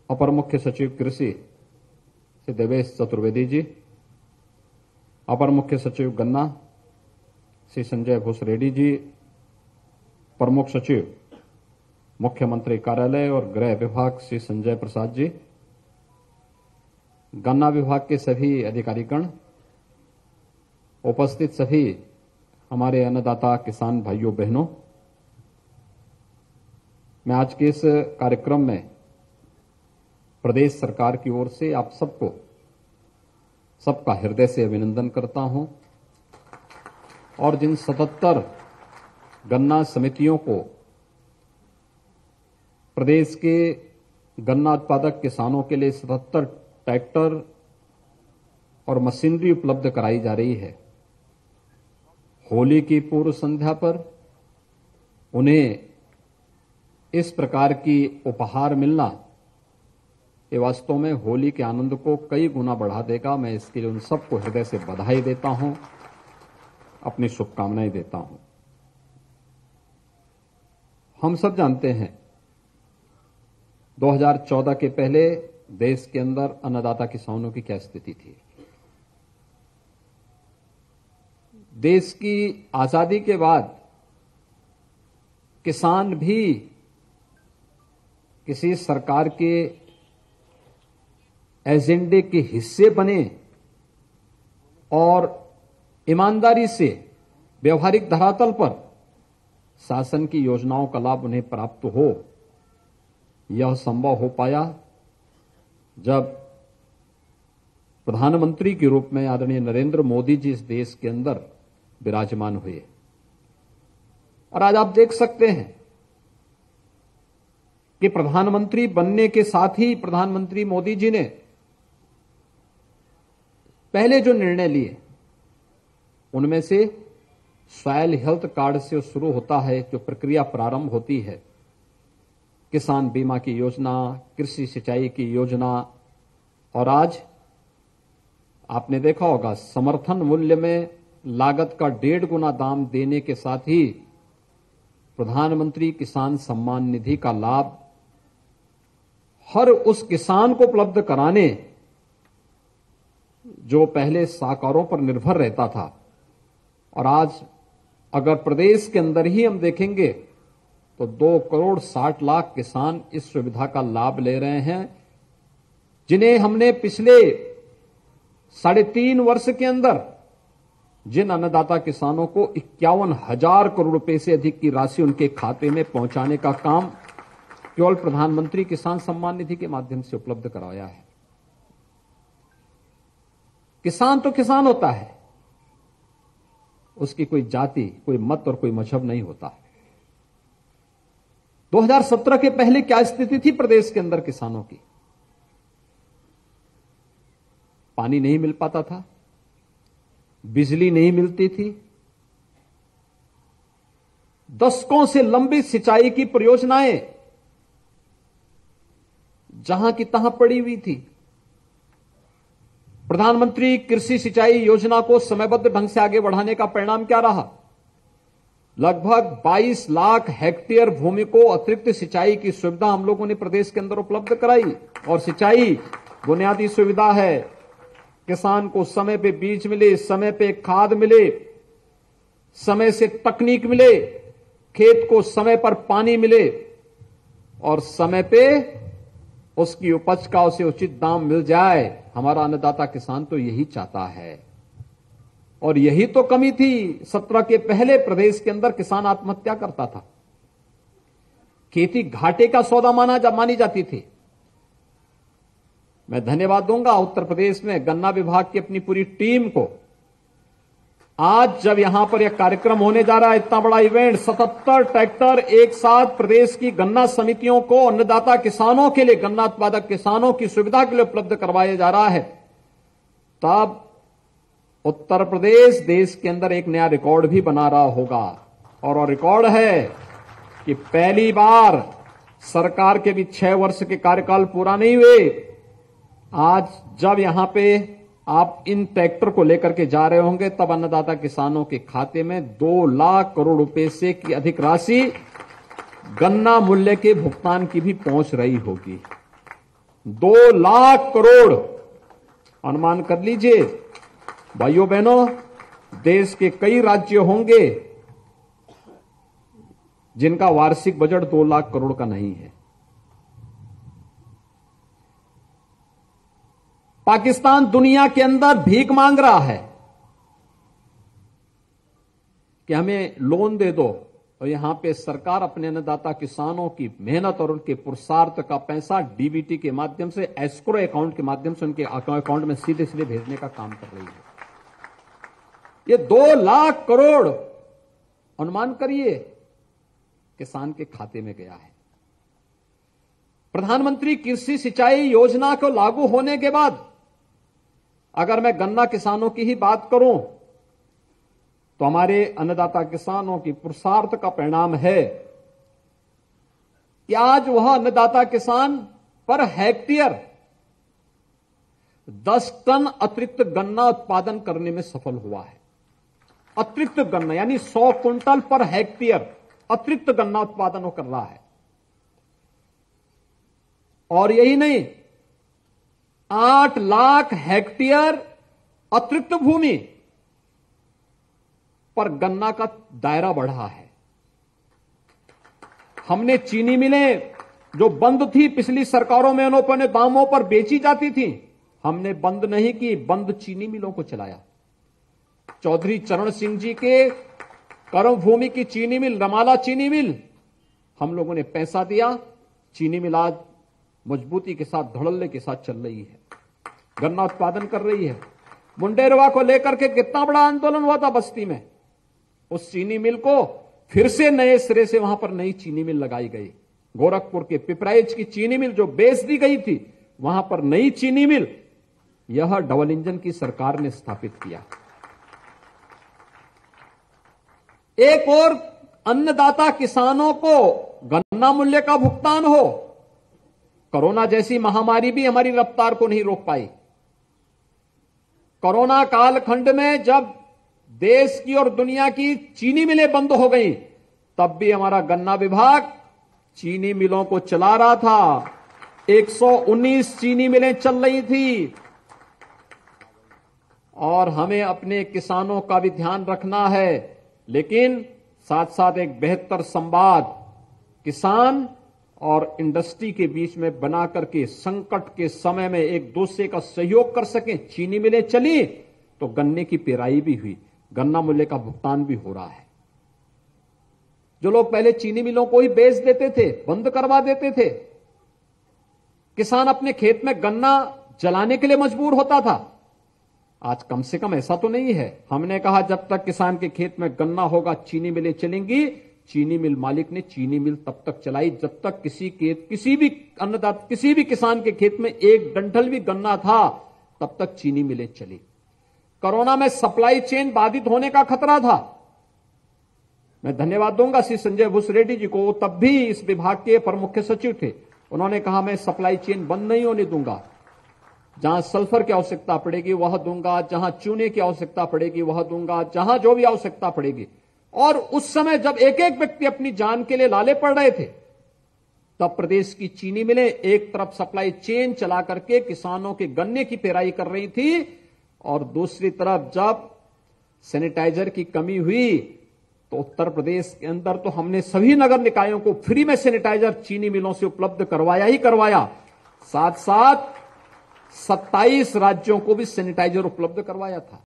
अपर मुख्य सचिव कृषि श्री देवेश चतुर्वेदी जी, अपर मुख्य सचिव गन्ना श्री संजय भूसरेड्डी जी, प्रमुख सचिव मुख्यमंत्री कार्यालय और गृह विभाग श्री संजय प्रसाद जी, गन्ना विभाग के सभी अधिकारीगण, उपस्थित सभी हमारे अन्नदाता किसान भाइयों बहनों, मैं आज के इस कार्यक्रम में प्रदेश सरकार की ओर से आप सबका हृदय से अभिनंदन करता हूं और जिन 77 गन्ना समितियों को प्रदेश के गन्ना उत्पादक किसानों के लिए 77 ट्रैक्टर और मशीनरी उपलब्ध कराई जा रही है, होली की पूर्व संध्या पर उन्हें इस प्रकार की उपहार मिलना ये वास्तव में होली के आनंद को कई गुना बढ़ा देगा। मैं इसके लिए उन सबको हृदय से बधाई देता हूं, अपनी शुभकामनाएं देता हूं। हम सब जानते हैं 2014 के पहले देश के अंदर अन्नदाता किसानों की क्या स्थिति थी। देश की आजादी के बाद किसान भी किसी सरकार के एजेंडे के हिस्से बने और ईमानदारी से व्यवहारिक धरातल पर शासन की योजनाओं का लाभ उन्हें प्राप्त हो। यह संभव हो पाया जब प्रधानमंत्री के रूप में आदरणीय नरेंद्र मोदी जी इस देश के अंदर विराजमान हुए। और आज आप देख सकते हैं कि प्रधानमंत्री बनने के साथ ही प्रधानमंत्री मोदी जी ने पहले जो निर्णय लिए उनमें से सॉइल हेल्थ कार्ड से शुरू होता है, जो प्रक्रिया प्रारंभ होती है, किसान बीमा की योजना, कृषि सिंचाई की योजना, और आज आपने देखा होगा समर्थन मूल्य में लागत का 1.5 गुना दाम देने के साथ ही प्रधानमंत्री किसान सम्मान निधि का लाभ हर उस किसान को उपलब्ध कराने जो पहले साकारों पर निर्भर रहता था। और आज अगर प्रदेश के अंदर ही हम देखेंगे तो 2,60,00,000 किसान इस सुविधा का लाभ ले रहे हैं, जिन्हें हमने पिछले 3.5 वर्ष के अंदर जिन अन्नदाता किसानों को 51,000 करोड़ रुपए से अधिक की राशि उनके खाते में पहुंचाने का काम केवल प्रधानमंत्री किसान सम्मान निधि के माध्यम से उपलब्ध कराया है। किसान तो किसान होता है, उसकी कोई जाति, कोई मत और कोई मजहब नहीं होता। 2017 के पहले क्या स्थिति थी प्रदेश के अंदर किसानों की? पानी नहीं मिल पाता था, बिजली नहीं मिलती थी, दशकों से लंबी सिंचाई की परियोजनाएं जहां की तहां पड़ी हुई थी। प्रधानमंत्री कृषि सिंचाई योजना को समयबद्ध ढंग से आगे बढ़ाने का परिणाम क्या रहा? लगभग 22 लाख हेक्टेयर भूमि को अतिरिक्त सिंचाई की सुविधा हम लोगों ने प्रदेश के अंदर उपलब्ध कराई। और सिंचाई बुनियादी सुविधा है, किसान को समय पे बीज मिले, समय पे खाद मिले, समय से तकनीक मिले, खेत को समय पर पानी मिले और समय पे उसकी उपज का उसे उचित दाम मिल जाए। हमारा अन्नदाता किसान तो यही चाहता है। और यही तो कमी थी। 17 के पहले प्रदेश के अंदर किसान आत्महत्या करता था, खेती घाटे का सौदा मानी जाती थी। मैं धन्यवाद दूंगा उत्तर प्रदेश में गन्ना विभाग की अपनी पूरी टीम को। आज जब यहां पर यह कार्यक्रम होने जा रहा है, इतना बड़ा इवेंट, 77 ट्रैक्टर एक साथ प्रदेश की गन्ना समितियों को अन्नदाता किसानों के लिए, गन्ना उत्पादक किसानों की सुविधा के लिए उपलब्ध करवाया जा रहा है, तब उत्तर प्रदेश देश के अंदर एक नया रिकॉर्ड भी बना रहा होगा। और रिकॉर्ड है कि पहली बार सरकार के भी 6 वर्ष के कार्यकाल पूरा नहीं हुए, आज जब यहां पे आप इन ट्रैक्टर को लेकर के जा रहे होंगे, तब अन्नदाता किसानों के खाते में 2 लाख करोड़ रुपए से की अधिक राशि गन्ना मूल्य के भुगतान की भी पहुंच रही होगी। 2 लाख करोड़, अनुमान कर लीजिए भाइयों बहनों, देश के कई राज्य होंगे जिनका वार्षिक बजट 2 लाख करोड़ का नहीं है। पाकिस्तान दुनिया के अंदर भीख मांग रहा है कि हमें लोन दे दो, और यहां पे सरकार अपने अन्नदाता किसानों की मेहनत और उनके पुरुषार्थ का पैसा डीबीटी के माध्यम से, एस्क्रो अकाउंट के माध्यम से उनके अकाउंट में सीधे सीधे भेजने का काम कर रही है। ये 2 लाख करोड़ अनुमान करिए किसान के खाते में गया है। प्रधानमंत्री कृषि सिंचाई योजना को लागू होने के बाद अगर मैं गन्ना किसानों की ही बात करूं तो हमारे अन्नदाता किसानों की पुरुषार्थ का परिणाम है कि आज वह अन्नदाता किसान पर हेक्टेयर 10 टन अतिरिक्त गन्ना उत्पादन करने में सफल हुआ है। अतिरिक्त गन्ना यानी 100 क्विंटल पर हेक्टेयर अतिरिक्त गन्ना उत्पादन वो कर रहा है। और यही नहीं, 8 लाख हेक्टेयर अतिरिक्त भूमि पर गन्ना का दायरा बढ़ा है। हमने चीनी मिलें जो बंद थी पिछली सरकारों में, अनौपचारिक दामों पर बेची जाती थी, हमने बंद नहीं की, बंद चीनी मिलों को चलाया। चौधरी चरण सिंह जी के कर्मभूमि की चीनी मिल, रमाला चीनी मिल, हम लोगों ने पैसा दिया, चीनी मिल आज मजबूती के साथ, धड़ल्ले के साथ चल रही है, गन्ना उत्पादन कर रही है। मुंडेरवा को लेकर के कितना बड़ा आंदोलन हुआ था बस्ती में, उस चीनी मिल को फिर से नए सिरे से वहां पर नई चीनी मिल लगाई गई। गोरखपुर के पिपराइच की चीनी मिल जो बेच दी गई थी, वहां पर नई चीनी मिल, यह डबल इंजन की सरकार ने स्थापित किया। एक और अन्नदाता किसानों को गन्ना मूल्य का भुगतान हो। कोरोना जैसी महामारी भी हमारी रफ्तार को नहीं रोक पाई। कोरोना कालखंड में जब देश की और दुनिया की चीनी मिलें बंद हो गई, तब भी हमारा गन्ना विभाग चीनी मिलों को चला रहा था। 119 चीनी मिलें चल रही थी। और हमें अपने किसानों का भी ध्यान रखना है, लेकिन साथ साथ एक बेहतर संवाद किसान और इंडस्ट्री के बीच में बना करके संकट के समय में एक दूसरे का सहयोग कर सकें। चीनी मिलें चली तो गन्ने की पेराई भी हुई, गन्ना मूल्य का भुगतान भी हो रहा है। जो लोग पहले चीनी मिलों को ही बेच देते थे, बंद करवा देते थे, किसान अपने खेत में गन्ना जलाने के लिए मजबूर होता था। आज कम से कम ऐसा तो नहीं है। हमने कहा जब तक किसान के खेत में गन्ना होगा चीनी मिलें चलेंगी। चीनी मिल मालिक ने चीनी मिल तब तक चलाई जब तक किसी भी अन्नदाता, किसी भी किसान के खेत में एक डंठल भी गन्ना था, तब तक चीनी मिलें चली। कोरोना में सप्लाई चेन बाधित होने का खतरा था। मैं धन्यवाद दूंगा श्री संजय भूसरेड्डी जी को, तब भी इस विभाग के प्रमुख सचिव थे। उन्होंने कहा मैं सप्लाई चेन बंद नहीं होने दूंगा, जहां सल्फर की आवश्यकता पड़ेगी वह दूंगा, जहां चूने की आवश्यकता पड़ेगी वह दूंगा, जहां जो भी आवश्यकता पड़ेगी। और उस समय जब एक एक व्यक्ति अपनी जान के लिए लाले पड़ रहे थे, तब प्रदेश की चीनी मिलें एक तरफ सप्लाई चेन चला करके किसानों के गन्ने की पेराई कर रही थी, और दूसरी तरफ जब सैनिटाइजर की कमी हुई तो उत्तर प्रदेश के अंदर तो हमने सभी नगर निकायों को फ्री में सैनिटाइजर चीनी मिलों से उपलब्ध करवाया ही करवाया, साथ साथ 27 राज्यों को भी सैनिटाइजर उपलब्ध करवाया था।